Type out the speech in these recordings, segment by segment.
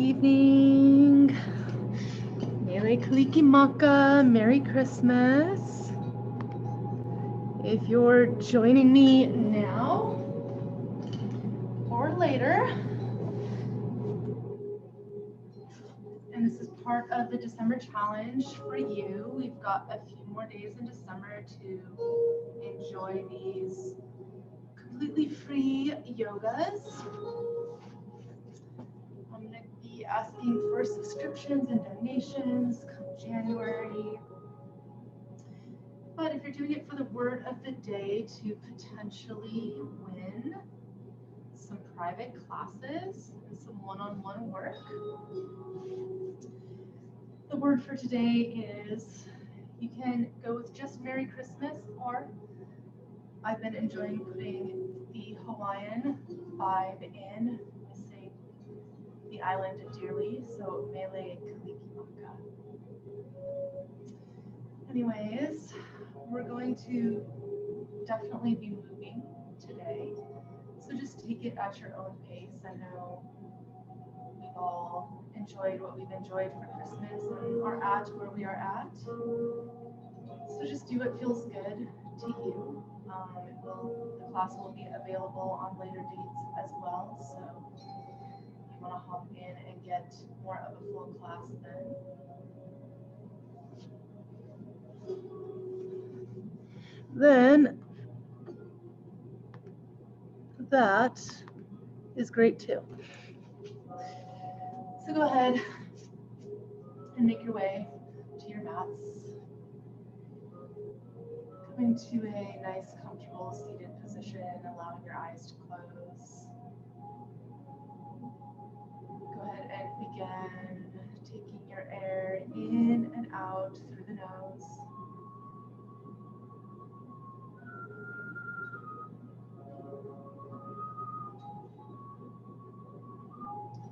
Evening. Mele Kalikimaka. Merry Christmas. If you're joining me now or later, and this is part of the December challenge for you, we've got a few more days in December to enjoy these completely free yogas. I'm going to be asking for subscriptions and donations come January. But if you're doing it for the word of the day to potentially win some private classes and some one-on-one work, the word for today is, you can go with just Merry Christmas, or I've been enjoying putting the Hawaiian vibe in, missing the island dearly, so Mele Kalikimaka. Anyways, we're going to definitely be moving today, so just take it at your own pace. I know we've all enjoyed what we've enjoyed for Christmas and are at where we are at, so just do what feels good to you. The class will be available on later dates as well, so if you want to hop in and get more of a full class then that is great too. So go ahead and make your way to your mats. Come into a nice, comfortable seated position, allowing your eyes to close. Go ahead and begin taking your air in and out through the nose.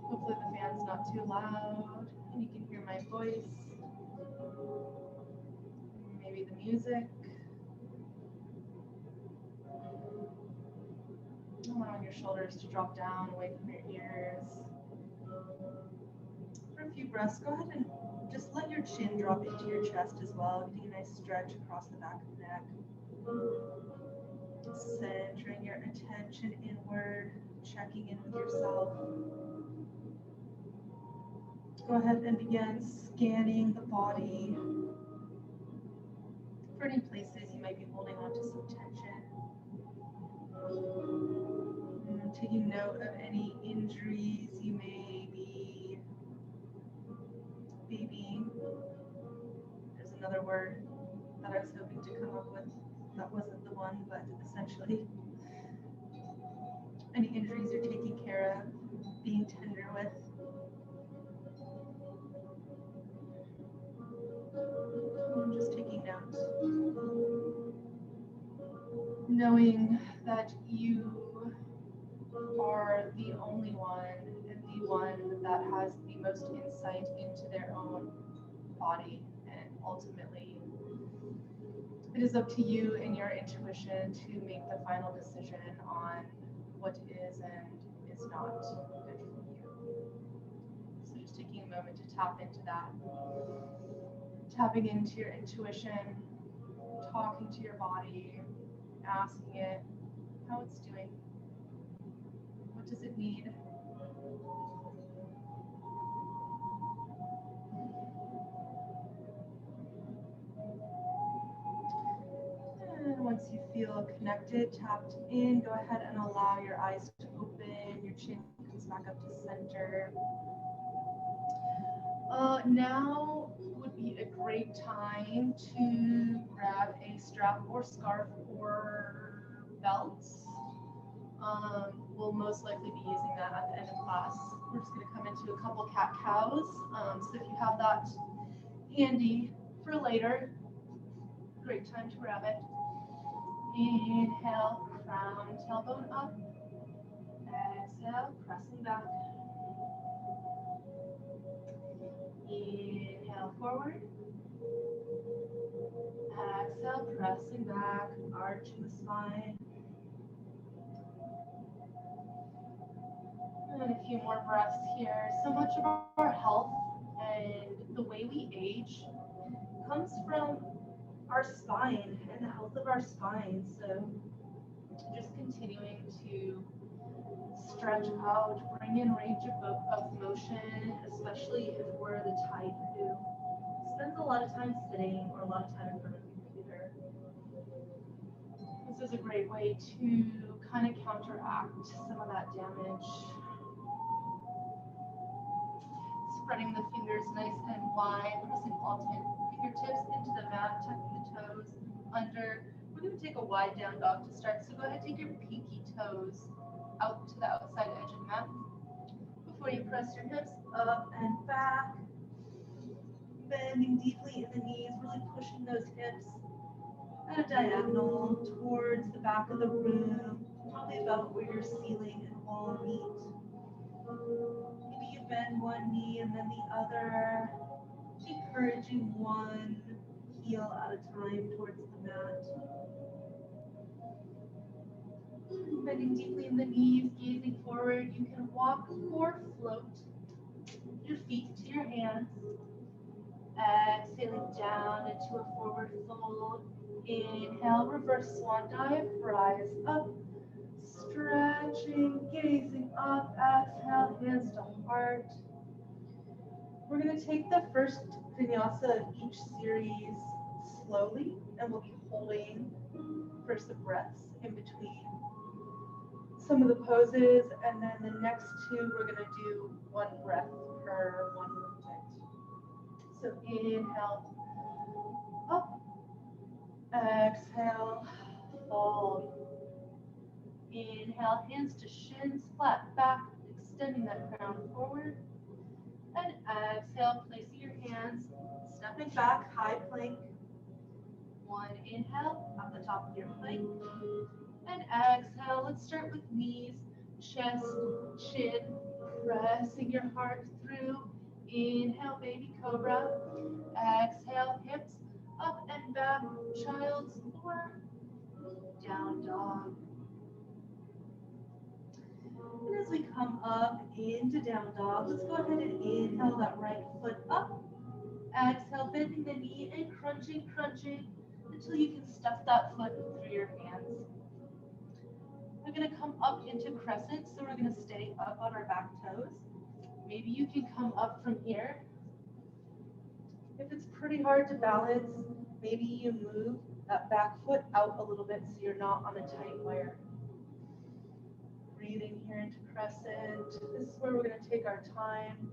Hopefully the fan's not too loud and you can hear my voice, maybe the music. Allowing your shoulders to drop down away from your ears. For a few breaths, go ahead and just let your chin drop into your chest as well, getting a nice stretch across the back of the neck. Centering your attention inward, checking in with yourself. Go ahead and begin scanning the body for any places you might be holding on to some tension. And taking note of any injuries you may be babying. There's another word that I was hoping to come up with that wasn't the one, but essentially any injuries you're taking care of, being tender with. I'm just taking notes. Knowing that you are the only one and the one that has the most insight into their own body, and ultimately it is up to you and your intuition to make the final decision on what is and is not good for you. So just taking a moment to tap into that, tapping into your intuition, talking to your body, asking it how it's doing, what does it need. And once you feel connected, tapped in, go ahead and allow your eyes to open, your chin comes back up to center. Now would be a great time to grab a strap or scarf or belt. We'll most likely be using that at the end of class. We're just going to come into a couple cat-cows. So if you have that handy for later, great time to grab it. Inhale, crown, tailbone up. Exhale, pressing back. Inhale, forward. Exhale, pressing back, arching the spine. And a few more breaths here. So much of our health and the way we age comes from our spine and the health of our spine. So just continuing to stretch out, bring in range of motion, especially if we're the type who spends a lot of time sitting or a lot of time in front of a computer. This is a great way to kind of counteract some of that damage. Spreading the fingers nice and wide, pressing all 10 fingertips into the mat, tucking the toes under. We're going to take a wide down dog to start, so go ahead and take your pinky toes out to the outside edge of the mat. Before you press your hips up and back, bending deeply in the knees, really pushing those hips at a diagonal towards the back of the room, probably about where your ceiling and wall meet. Maybe you bend one knee and then the other, encouraging one heel at a time towards the mat. Bending deeply in the knees, gazing forward. You can walk or float your feet to your hands. Exhaling down into a forward fold. Inhale, reverse swan dive, rise up. Stretching, gazing up. Exhale, hands to heart. We're going to take the first vinyasa of each series slowly, and we'll be holding for some breaths in between some of the poses, and then the next two we're going to do one breath per one movement. So inhale, up, exhale, fold. Inhale, hands to shins, flat back, extending that crown forward. And exhale, placing your hands, stepping back, high plank. One inhale, at the top of your plank. And exhale, let's start with knees, chest, chin, pressing your heart through. Inhale, baby cobra. Exhale, hips up and back, child's or down dog. And as we come up into down dog, let's go ahead and inhale that right foot up. Exhale, bending the knee and crunching until you can stuff that foot through your hands. We're going to come up into crescent, so we're going to stay up on our back toes. Maybe you can come up from here. If it's pretty hard to balance, maybe you move that back foot out a little bit so you're not on a tight wire. Breathing here into crescent. This is where we're going to take our time,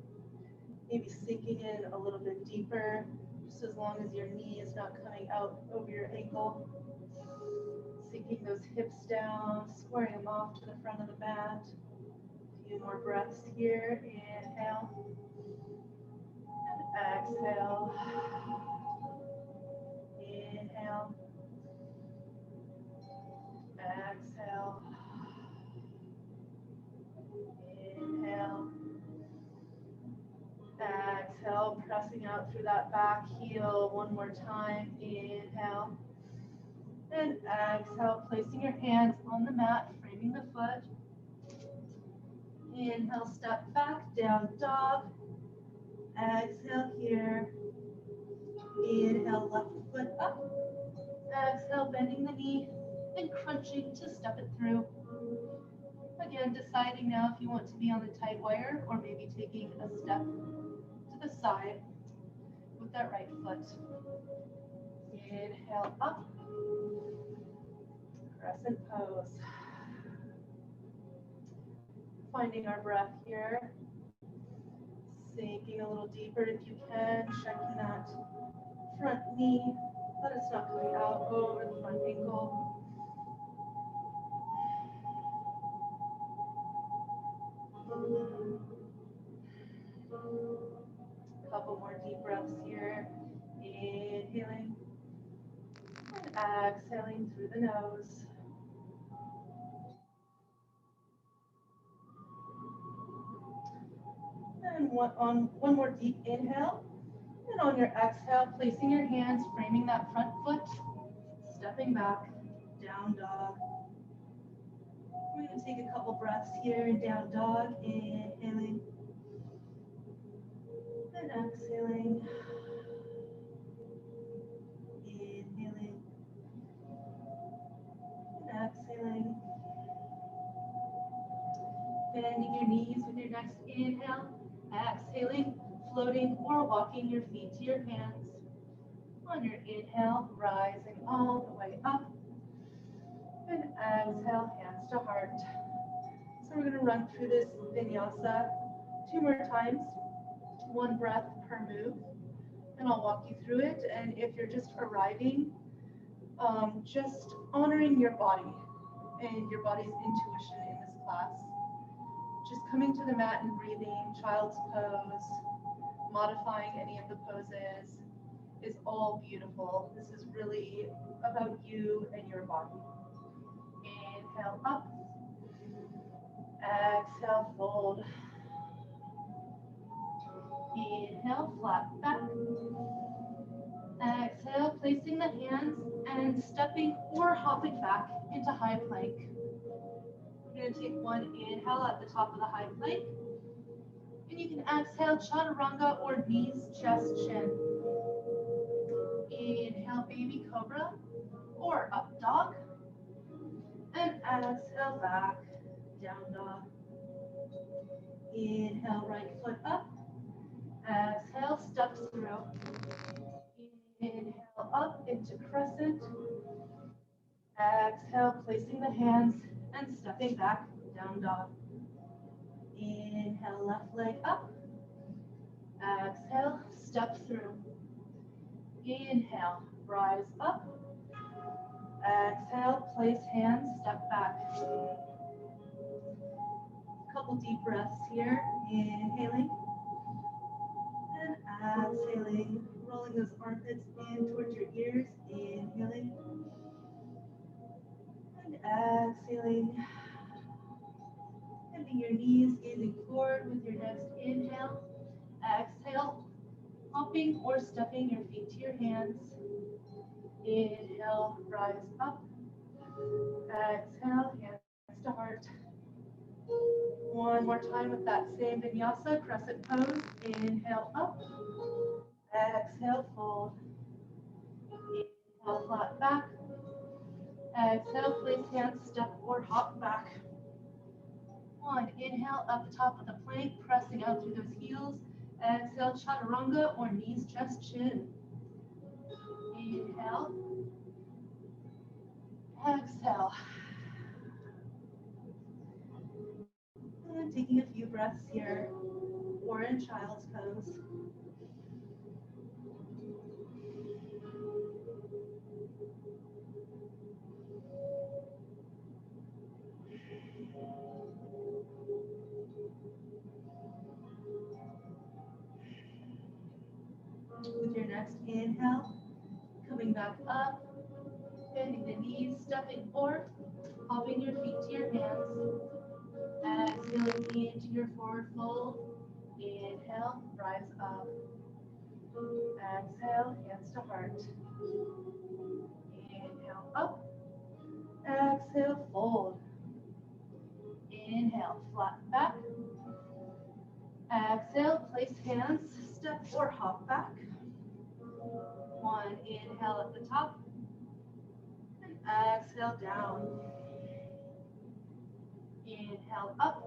maybe sinking in a little bit deeper, just as long as your knee is not coming out over your ankle. Sinking those hips down, squaring them off to the front of the mat. A few more breaths here. Inhale. And exhale. Inhale. Exhale. Inhale. Exhale, pressing out through that back heel one more time. Inhale. And exhale, placing your hands on the mat, framing the foot. Inhale, step back, down dog. Exhale here. Inhale, left foot up. Exhale, bending the knee and crunching to step it through. Again, deciding now if you want to be on the tight wire or maybe taking a step to the side with that right foot. Inhale, up. Crescent pose. Finding our breath here. Sinking a little deeper if you can. Checking that front knee. Let it's not coming out over the front ankle. Couple more deep breaths here. Inhaling and exhaling through the nose. And one more deep inhale. And on your exhale, placing your hands, framing that front foot, stepping back, down dog. We're going to take a couple breaths here in down dog, inhaling and exhaling, inhaling and exhaling. Bending your knees with your next inhale, exhaling, floating or walking your feet to your hands. On your inhale, rising all the way up, and exhale, hands to heart. So we're going to run through this vinyasa 2 more times, 1 breath per move, and I'll walk you through it. And if you're just arriving, just honoring your body and your body's intuition in this class. Just coming to the mat and breathing, child's pose, modifying any of the poses is all beautiful. This is really about you and your body. Inhale up, exhale, fold. Inhale, flat back. Exhale, placing the hands and stepping or hopping back into high plank. We're going to take 1 inhale at the top of the high plank. And you can exhale, chaturanga or knees, chest, chin. Inhale, baby cobra or up dog. And exhale, back, down dog. Inhale, right foot up. Exhale, step through. Inhale, up into crescent. Exhale, placing the hands and stepping back, down dog. Inhale, left leg up. Exhale, step through. Inhale, rise up. Exhale, place hands, step back. Couple deep breaths here. Inhaling and exhaling, rolling those armpits in towards your ears. Inhaling and exhaling. Bending your knees, gazing forward with your next inhale. Exhale, hopping or stepping your feet to your hands. Inhale, rise up. Exhale, hands to heart. 1 more time with that same vinyasa, crescent pose. Inhale up. Exhale, fold. Inhale, flat back. Exhale, place hands, step or hop back. 1, inhale, up the top of the plank, pressing out through those heels. Exhale, chaturanga or knees, chest, chin. Inhale. Exhale. And taking a few breaths here, or in child's pose. With your next inhale, coming back up, bending the knees, stepping or hopping your feet to your hands. Exhaling into your forward fold. Inhale, rise up. Exhale, hands to heart. Inhale, up. Exhale, fold. Inhale, flat back. Exhale, place hands, step or hop back. 1, inhale at the top. And exhale, down. Inhale, up.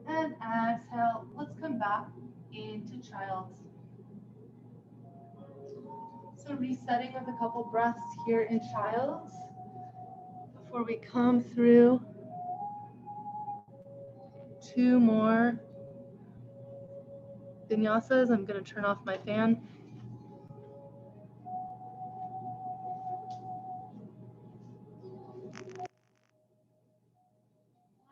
And exhale, let's come back into child's. So resetting with a couple breaths here in child's before we come through 2 more vinyasas. I'm going to turn off my fan.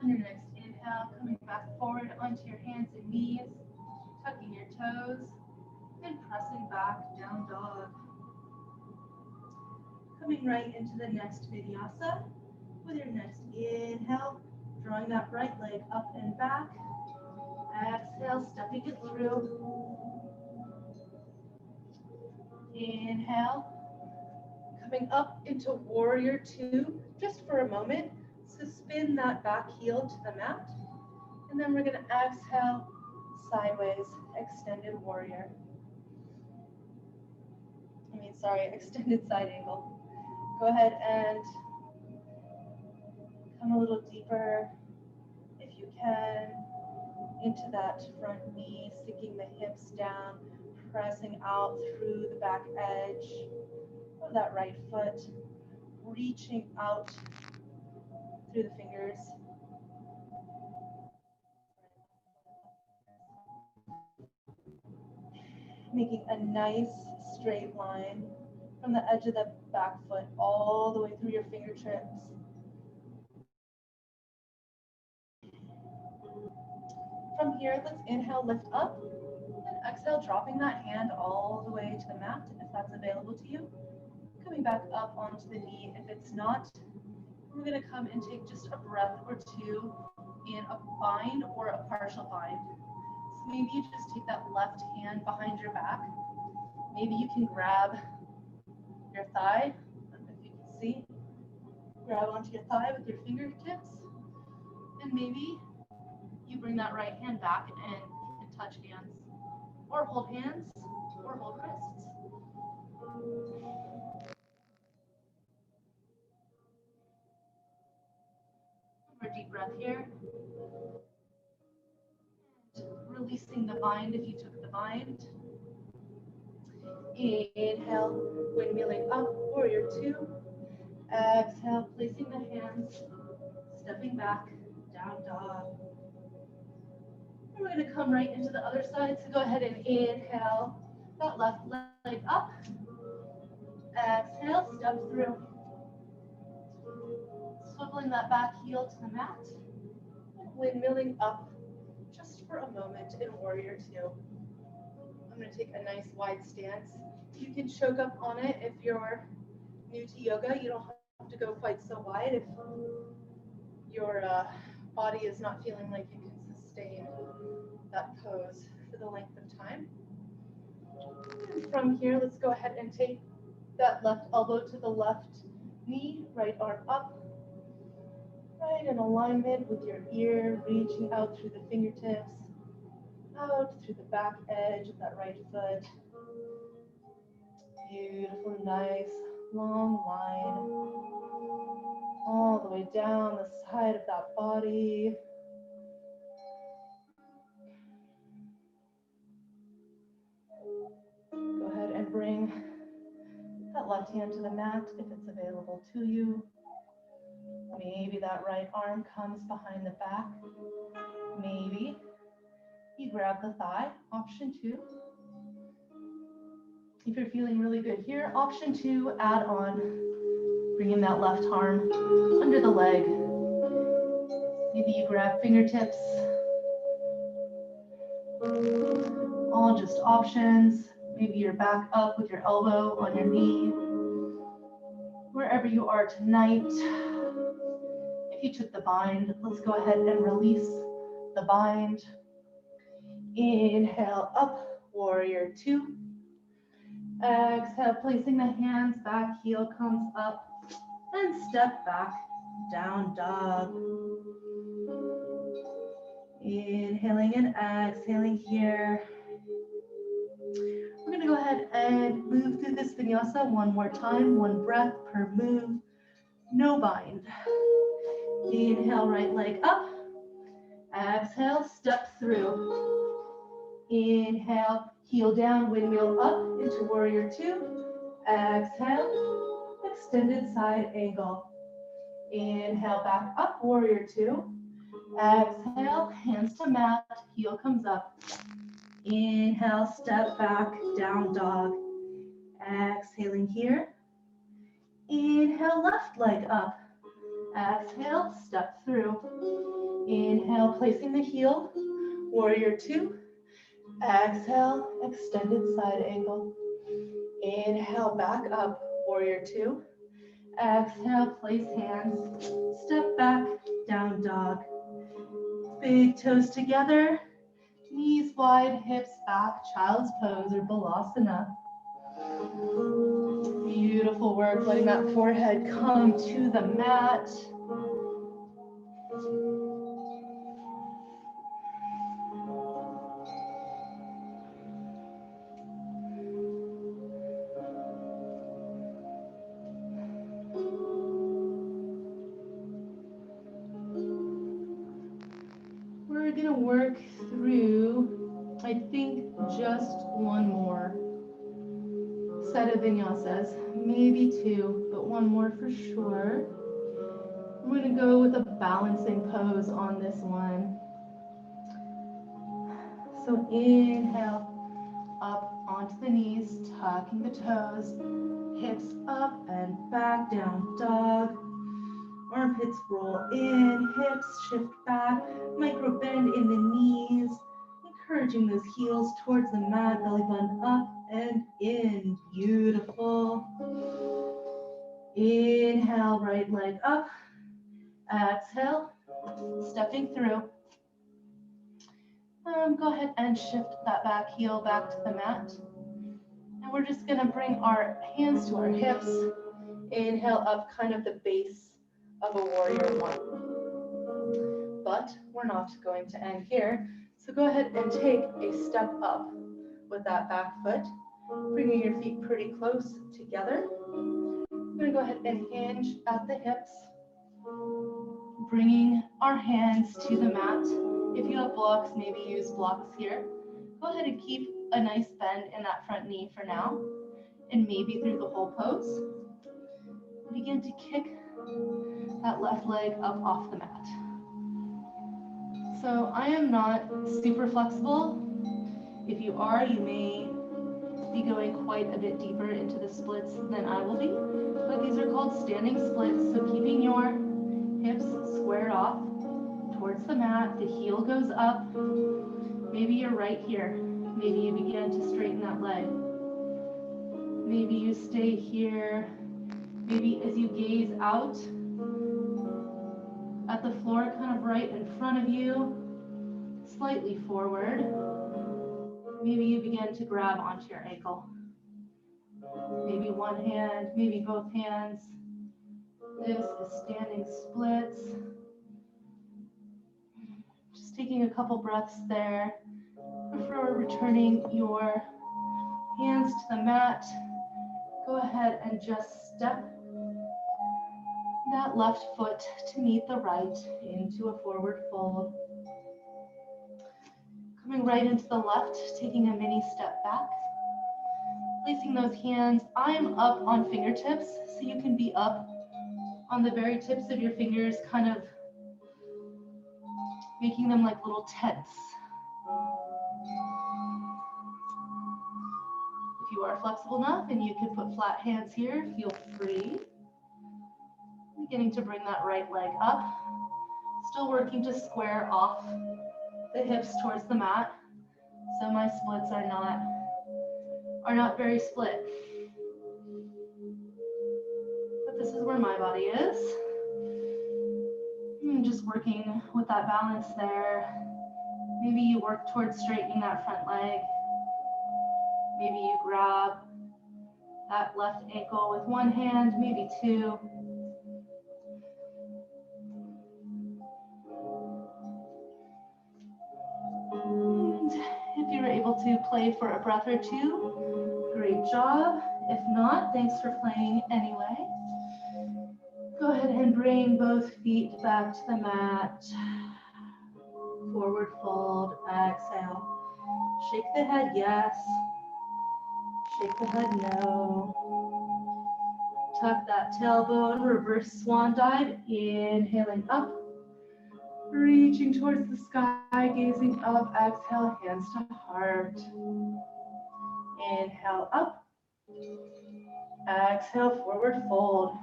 On your next inhale, coming back forward onto your hands and knees, tucking your toes, and pressing back, down dog. Coming right into the next vinyasa. With your next inhale, drawing that right leg up and back. Exhale, stepping it through. Inhale, coming up into warrior 2 just for a moment. So spin that back heel to the mat. And then we're going to exhale, sideways, extended warrior. Extended side angle. Go ahead and come a little deeper, if you can, into that front knee, sinking the hips down, pressing out through the back edge of that right foot, reaching out through the fingers. Making a nice straight line from the edge of the back foot all the way through your fingertips. From here, let's inhale, lift up, and exhale, dropping that hand all the way to the mat if that's available to you. Coming back up onto the knee if it's not. We're going to come and take just a breath or two in a bind or a partial bind. So maybe you just take that left hand behind your back. Maybe you can grab your thigh, if you can see. Grab onto your thigh with your fingertips. And maybe you bring that right hand back and touch hands. Or hold hands, or hold wrists. One more deep breath here. Releasing the bind if you took the bind. Inhale, windmilling up, warrior two. Exhale, placing the hands, stepping back, down dog. And we're going to come right into the other side. So go ahead and inhale that left leg up. Exhale, step through. Swiveling that back heel to the mat. Windmilling up just for a moment in warrior two. I'm going to take a nice wide stance. You can choke up on it if you're new to yoga. You don't have to go quite so wide if your body is not feeling like you can sustain that pose for the length of time. And from here, let's go ahead and take that left elbow to the left knee, right arm up, right in alignment with your ear, reaching out through the fingertips, out through the back edge of that right foot. Beautiful, nice, long line, all the way down the side of that body. Go ahead and bring that left hand to the mat if it's available to you. Maybe that right arm comes behind the back. Maybe you grab the thigh, option two. If you're feeling really good here, option two, add on, bringing that left arm under the leg. Maybe you grab fingertips. All just options. Maybe you're back up with your elbow on your knee. Wherever you are tonight, if you took the bind, let's go ahead and release the bind. Inhale up, warrior two. Exhale, placing the hands back, heel comes up, and step back, down dog. Inhaling and exhaling here. We're gonna go ahead and move through this vinyasa one more time, one breath per move, no bind. Inhale, right leg up. Exhale, step through. Inhale, heel down, windmill up into warrior two. Exhale, extended side angle. Inhale, back up, warrior two. Exhale, hands to mat, heel comes up. Inhale, step back, down dog. Exhaling here. Inhale, left leg up. Exhale, step through. Inhale, placing the heel, warrior two. Exhale, extended side angle. Inhale, back up, warrior two. Exhale, place hands, step back, down dog. Big toes together, knees wide, hips back, child's pose or balasana. Beautiful work, letting that forehead come to the mat. work through, I think, just one more set of vinyasas, maybe two, but one more for sure. We're going to go with a balancing pose on this one. So inhale, up onto the knees, tucking the toes, hips up and back, down dog. Armpits roll in, hips shift back, micro bend in the knees, encouraging those heels towards the mat, belly button up and in. Beautiful. Inhale, right leg up. Exhale, stepping through. Go ahead and shift that back heel back to the mat. And we're just going to bring our hands to our hips. Inhale up, kind of the base of a warrior one. But we're not going to end here. So go ahead and take a step up with that back foot, bringing your feet pretty close together. We're going to go ahead and hinge at the hips, bringing our hands to the mat. If you have blocks, maybe use blocks here. Go ahead and keep a nice bend in that front knee for now, and maybe through the whole pose. Begin to kick that left leg up off the mat. So I am not super flexible. If you are, you may be going quite a bit deeper into the splits than I will be. But these are called standing splits. So keeping your hips squared off towards the mat, the heel goes up. Maybe you're right here. Maybe you begin to straighten that leg. Maybe you stay here. Maybe as you gaze out at the floor, kind of right in front of you, slightly forward. Maybe you begin to grab onto your ankle. Maybe one hand, maybe both hands. This is standing splits. Just taking a couple breaths there before returning your hands to the mat. Go ahead and just step that left foot to meet the right into a forward fold. Coming right into the left, taking a mini step back. Placing those hands, I'm up on fingertips, so you can be up on the very tips of your fingers, kind of making them like little tents. If you are flexible enough and you can put flat hands here, feel free. Beginning to bring that right leg up. Still working to square off the hips towards the mat, so my splits are not very split. But this is where my body is. I'm just working with that balance there. Maybe you work towards straightening that front leg. Maybe you grab that left ankle with one hand, maybe two. And if you were able to play for a breath or two, great job. If not, thanks for playing anyway. Go ahead and bring both feet back to the mat. Forward fold, exhale. Shake the head, yes. Shake the head, no. Tuck that tailbone, reverse swan dive, inhaling up. Reaching towards the sky, gazing up, exhale, hands to heart. Inhale up. Exhale, forward fold.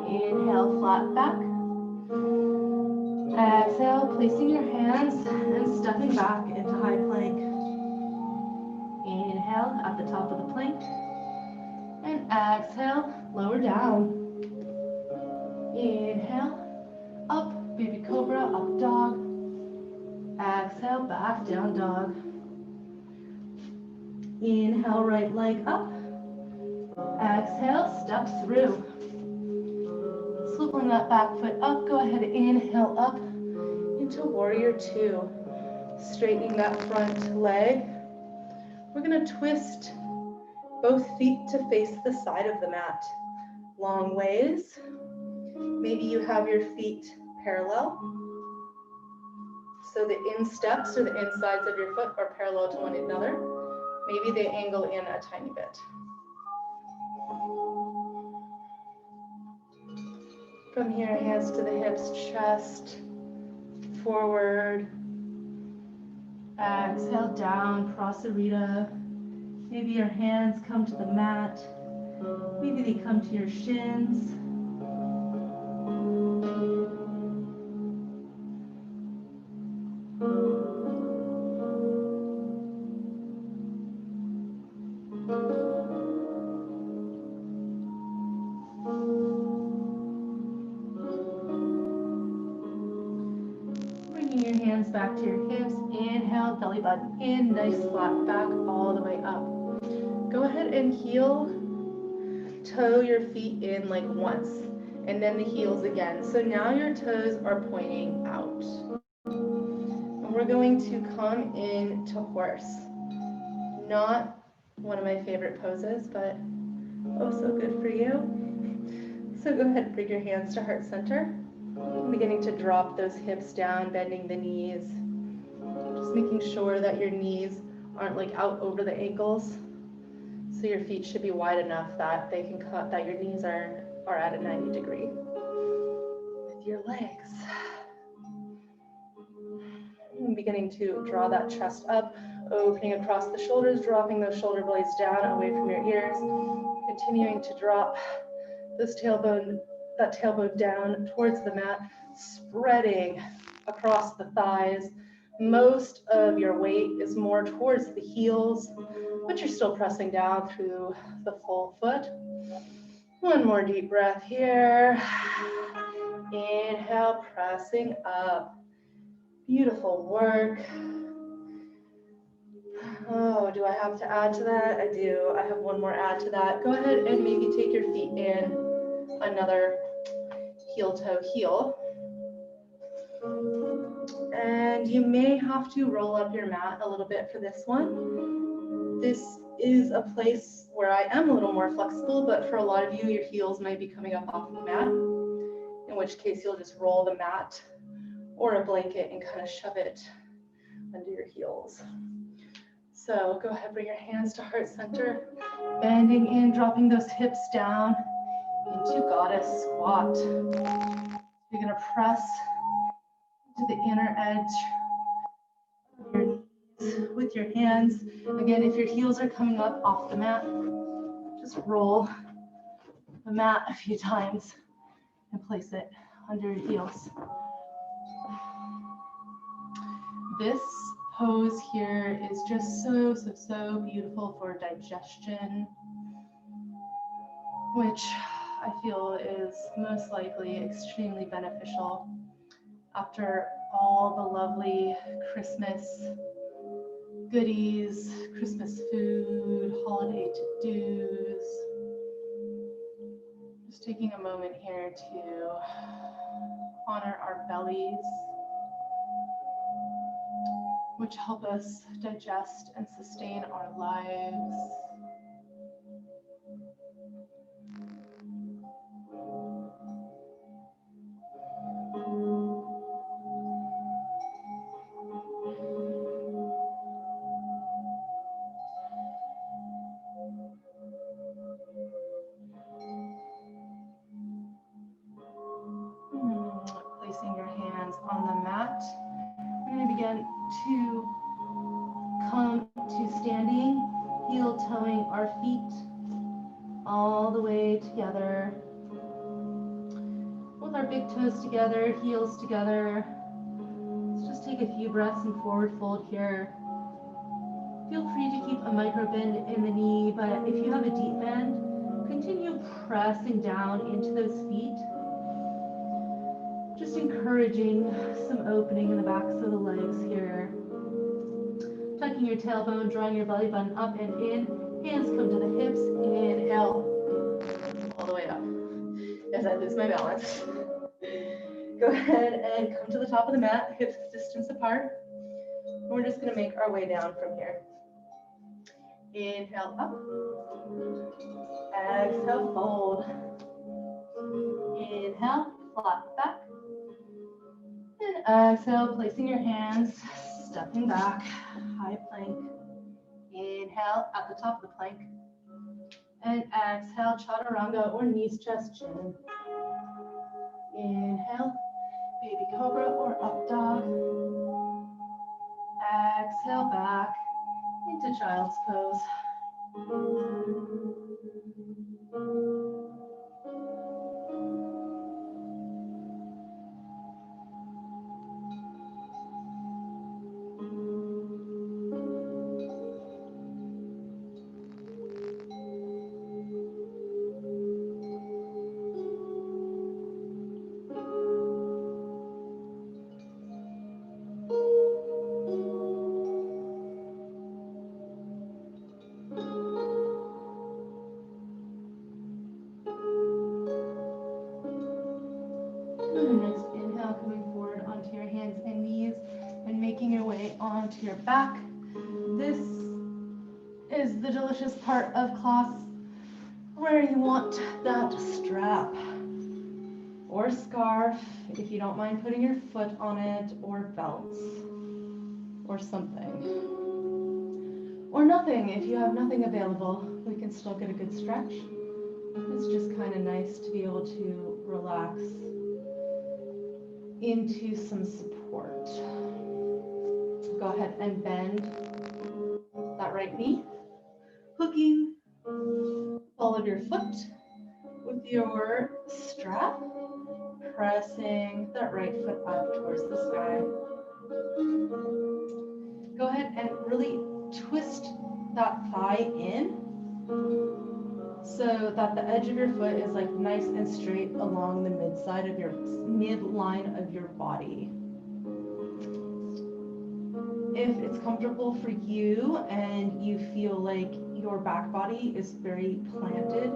Inhale, flat back. Exhale, placing your hands and stepping back into high plank. Inhale at the top of the plank. And exhale, lower down. Inhale, up, baby cobra, up dog. Exhale, back down dog. Inhale, right leg up. Exhale, step through. Swiveling that back foot up, go ahead and inhale up into warrior two. Straightening that front leg. We're gonna twist both feet to face the side of the mat. Long ways. Maybe you have your feet parallel. So the insteps or the insides of your foot are parallel to one another. Maybe they angle in a tiny bit. From here, hands to the hips, chest, forward. Exhale down, Prasarita. Maybe your hands come to the mat. Maybe they come to your shins. Bringing your hands back to your hips. Inhale, belly button in, nice flat back all the way up. Go ahead and heel toe your feet in like once, and then the heels again. So now your toes are pointing out. And we're going to come into horse. Not one of my favorite poses, but oh, so good for you. So go ahead and bring your hands to heart center. I'm beginning to drop those hips down, bending the knees. Just making sure that your knees aren't like out over the ankles. So your feet should be wide enough that they can cut, that your knees are at a 90 degree with your legs. I'm beginning to draw that chest up, opening across the shoulders, dropping those shoulder blades down away from your ears, continuing to drop this tailbone, that tailbone down towards the mat, spreading across the thighs. Most of your weight is more towards the heels, but you're still pressing down through the full foot. One more deep breath here. Inhale, pressing up. Beautiful work. Oh, do I have to add to that? I do. I have one more add to that. Go ahead and maybe take your feet in another heel toe heel. And you may have to roll up your mat a little bit for this one. This is a place where I am a little more flexible, but for a lot of you, your heels might be coming up off the mat, in which case you'll just roll the mat or a blanket and kind of shove it under your heels. So go ahead, bring your hands to heart center, bending in, dropping those hips down into goddess squat. You're gonna press to the inner edge of your knees with your hands. Again, if your heels are coming up off the mat, just roll the mat a few times and place it under your heels. This pose here is just so beautiful for digestion, which I feel is most likely extremely beneficial after all the lovely Christmas goodies, Christmas food, holiday to-dos. Just taking a moment here to honor our bellies, which help us digest and sustain our lives. Placing your hands on the mat. We're going to begin to come to standing, heel toeing our feet all the way together, with our big toes together, heels together. Let's just take a few breaths in forward fold here. Feel free to keep a micro bend in the knee, but if you have a deep bend, continue pressing down into those feet. Just encouraging some opening in the backs of the legs here. Tucking your tailbone, drawing your belly button up and in. Hands come to the hips. Inhale, all the way up. As I lose my balance. Go ahead and come to the top of the mat, hips distance apart. And we're just going to make our way down from here. Inhale up. Exhale, fold. Inhale, flat back. exhale, placing your hands, stepping back, high plank. Inhale at the top of the plank. And exhale, chaturanga or knees, chest, chin. Inhale, baby cobra or up dog. Exhale back into child's pose. Next inhale, coming forward onto your hands and knees and making your way onto your back. This is the delicious part of class where you want that strap or scarf, if you don't mind putting your foot on it, or belts or something. Or nothing. If you have nothing available, we can still get a good stretch. It's just kind of nice to be able to relax into some support. Go ahead and bend that right knee, hooking ball of your foot with your strap, pressing that right foot up towards the sky. Go ahead and really twist that thigh in so that the edge of your foot is like nice and straight along the midline of your body. If it's comfortable for you and you feel like your back body is very planted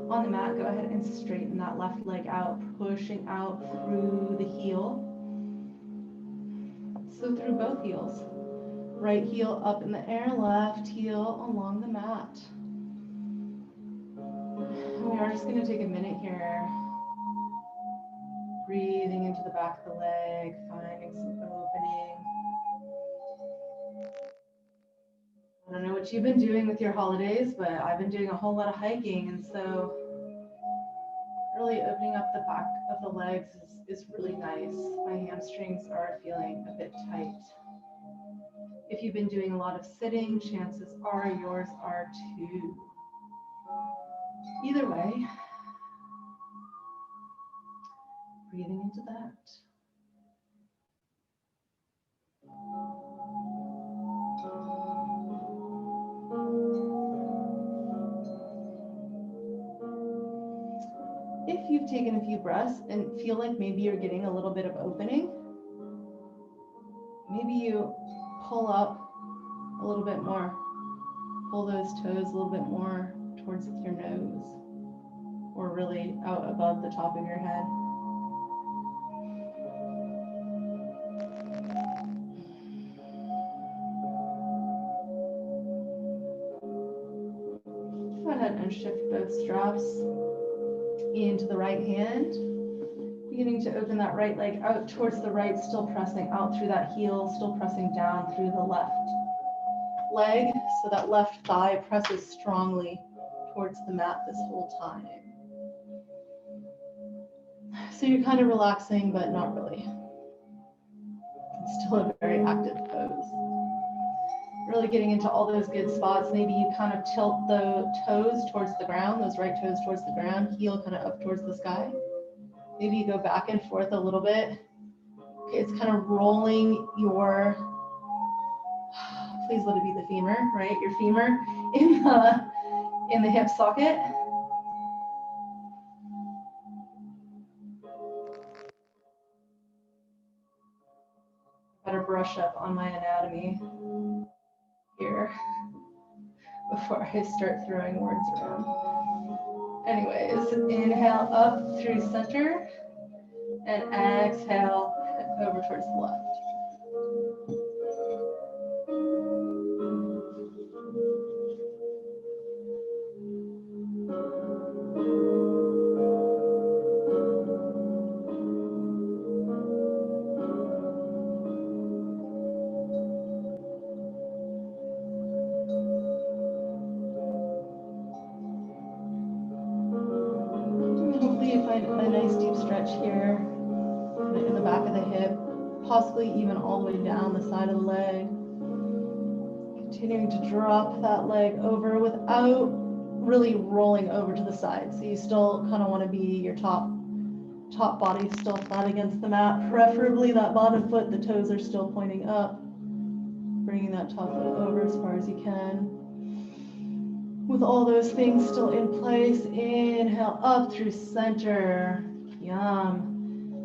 on the mat, go ahead and straighten that left leg out, pushing out through the heel. So through both heels. Right heel up in the air, left heel along the mat. We are just going to take a minute here, breathing into the back of the leg, finding some opening. I don't know what you've been doing with your holidays, but I've been doing a whole lot of hiking, and so really opening up the back of the legs is really nice. My hamstrings are feeling a bit tight. If you've been doing a lot of sitting, chances are yours are too. Either way, breathing into that. If you've taken a few breaths and feel like maybe you're getting a little bit of opening, maybe you pull up a little bit more, pull those toes a little bit more towards your nose, or really out above the top of your head. Go ahead and shift both straps into the right hand, beginning to open that right leg out towards the right, still pressing out through that heel, still pressing down through the left leg, so that left thigh presses strongly towards the mat this whole time. So you're kind of relaxing, but not really. It's still a very active pose. Really getting into all those good spots. Maybe you kind of tilt the toes towards the ground, those right toes towards the ground, heel kind of up towards the sky. Maybe you go back and forth a little bit. Okay, it's kind of rolling your, please let it be the femur, right? Your femur in the hip socket. Better brush up on my anatomy here before I start throwing words around. Anyways, inhale up through center and exhale over towards the left. find a nice deep stretch here in the back of the hip, possibly even all the way down the side of the leg. Continuing to drop that leg over without really rolling over to the side. So you still kind of want to be your top body still flat against the mat. Preferably that bottom foot, the toes are still pointing up. Bringing that top foot over as far as you can. With all those things still in place, inhale up through center. Yum.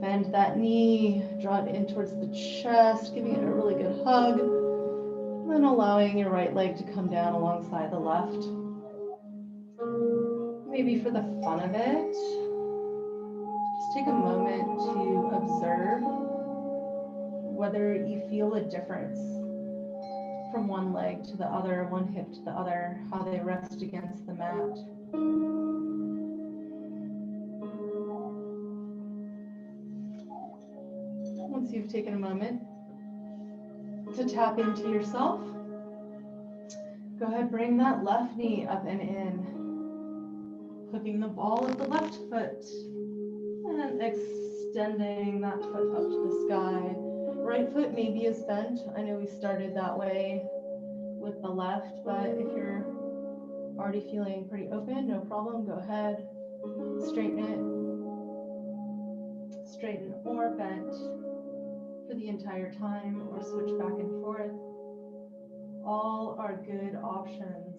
Bend that knee, draw it in towards the chest, giving it a really good hug. And then allowing your right leg to come down alongside the left. Maybe for the fun of it, just take a moment to observe whether you feel a difference from one leg to the other, one hip to the other, how they rest against the mat. Once you've taken a moment to tap into yourself, go ahead, bring that left knee up and in, hooking the ball of the left foot and extending that foot up to the sky. Right foot maybe is bent. I know we started that way with the left, but if you're already feeling pretty open, no problem, go ahead, straighten it, straighten or bent for the entire time, or switch back and forth. All are good options.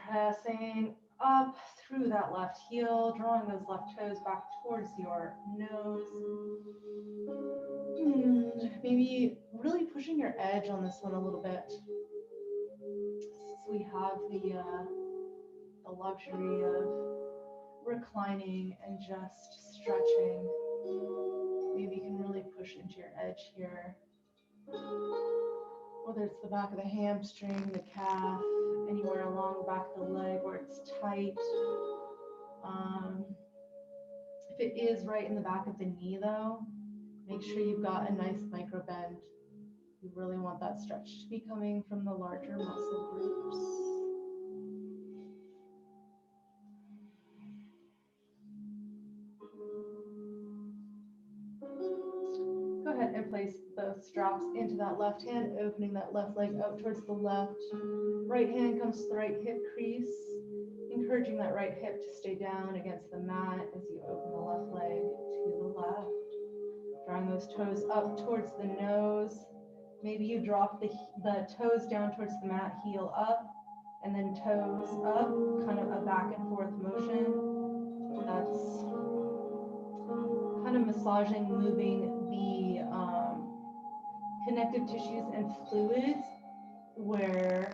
Pressing up through that left heel, drawing those left toes back towards your nose. Maybe really pushing your edge on this one a little bit. So we have the luxury of reclining and just stretching. Maybe you can really push into your edge here. Whether it's the back of the hamstring, the calf, anywhere along the back of the leg where it's tight. If it is right in the back of the knee though, make sure you've got a nice micro bend. You really want that stretch to be coming from the larger muscle groups. Go ahead and place both straps into that left hand, opening that left leg out towards the left. Right hand comes to the right hip crease, encouraging that right hip to stay down against the mat as you open the left leg to the left. Drawing those toes up towards the nose. Maybe you drop the toes down towards the mat, heel up, and then toes up, kind of a back and forth motion. That's kind of massaging, moving the connective tissues and fluids where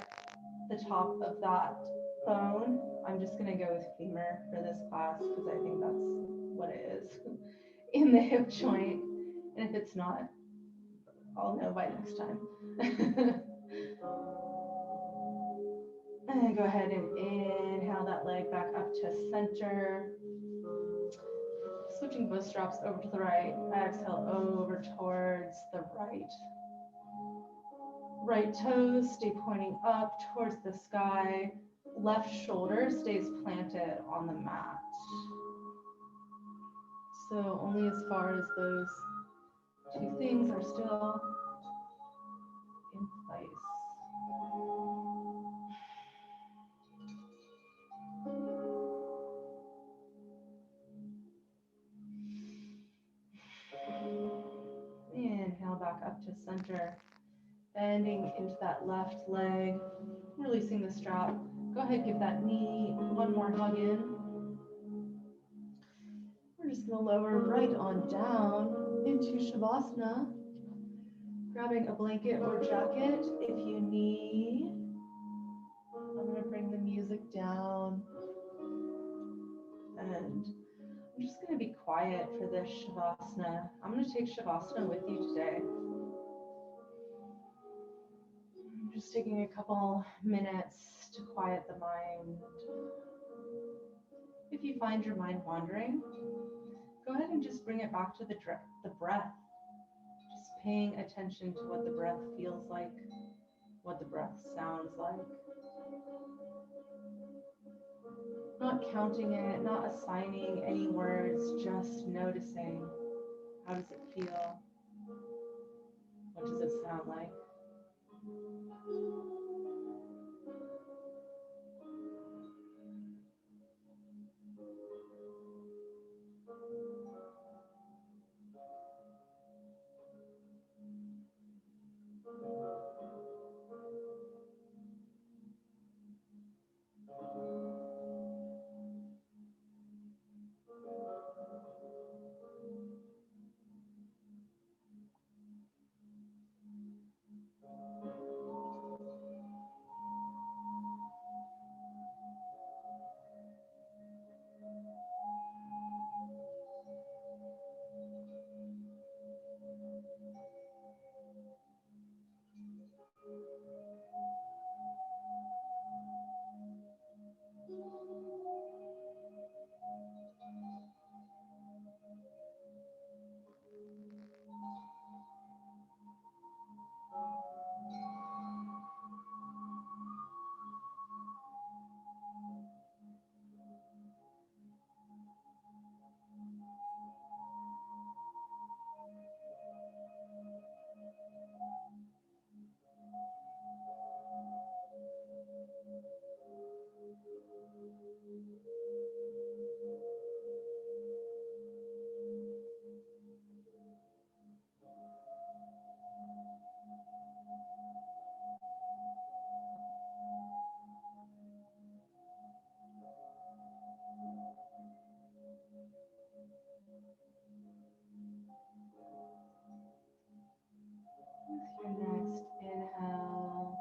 the top of that bone, I'm just going to go with femur for this class because I think that's what it is, in the hip joint. And if it's not, I'll know by next time. And go ahead and inhale that leg back up to center. Switching both straps over to the right. Exhale over towards the right. Right toes stay pointing up towards the sky. Left shoulder stays planted on the mat. So only as far as those two things are still in place. Inhale back up to center. Bending into that left leg, releasing the strap. Go ahead, give that knee one more hug in. We're just going to lower right on down into Shavasana, grabbing a blanket or jacket if you need. I'm going to bring the music down, and I'm just going to be quiet for this Shavasana. I'm going to take Shavasana with you today. Just taking a couple minutes to quiet the mind. If you find your mind wandering, go ahead and just bring it back to the breath. Just paying attention to what the breath feels like what the breath sounds like. Not counting it, not assigning any words, just noticing. How does it feel? What does it sound like? With your next inhale,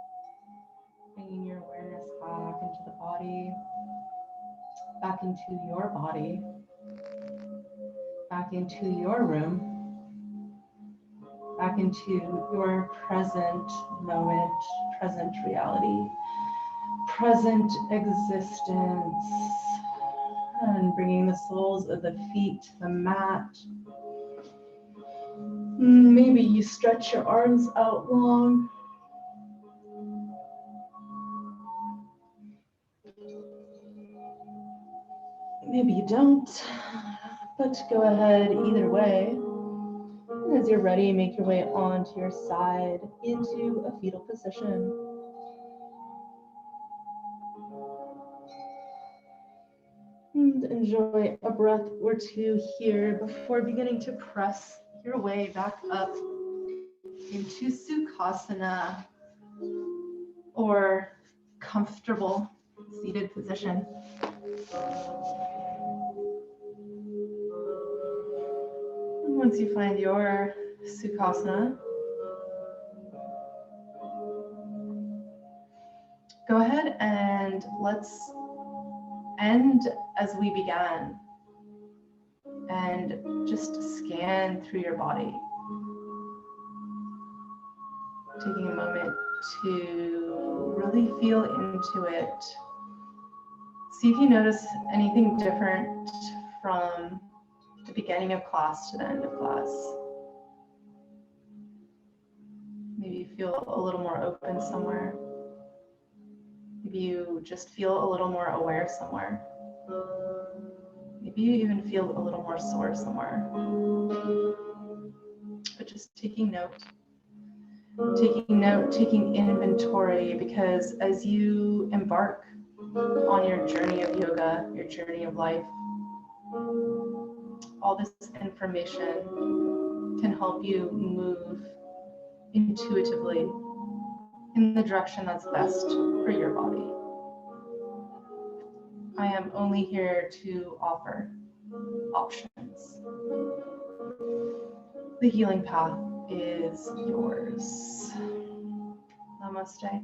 bringing your awareness back into the body, back into your body, back into your room, back into your present moment, present reality, present existence, and bringing the soles of the feet to the mat. Maybe you stretch your arms out long. Maybe you don't, but go ahead either way. And as you're ready, make your way onto your side into a fetal position. And enjoy a breath or two here before beginning to press your way back up into Sukhasana, or comfortable seated position. And once you find your Sukhasana, go ahead and let's end as we began and just scan through your body. Taking a moment to really feel into it. See if you notice anything different from the beginning of class to the end of class. Maybe you feel a little more open somewhere. Maybe you just feel a little more aware somewhere. Maybe you even feel a little more sore somewhere. But just taking note, taking inventory, because as you embark on your journey of yoga, your journey of life, all this information can help you move intuitively in the direction that's best for your body. I am only here to offer options. The healing path is yours. Namaste.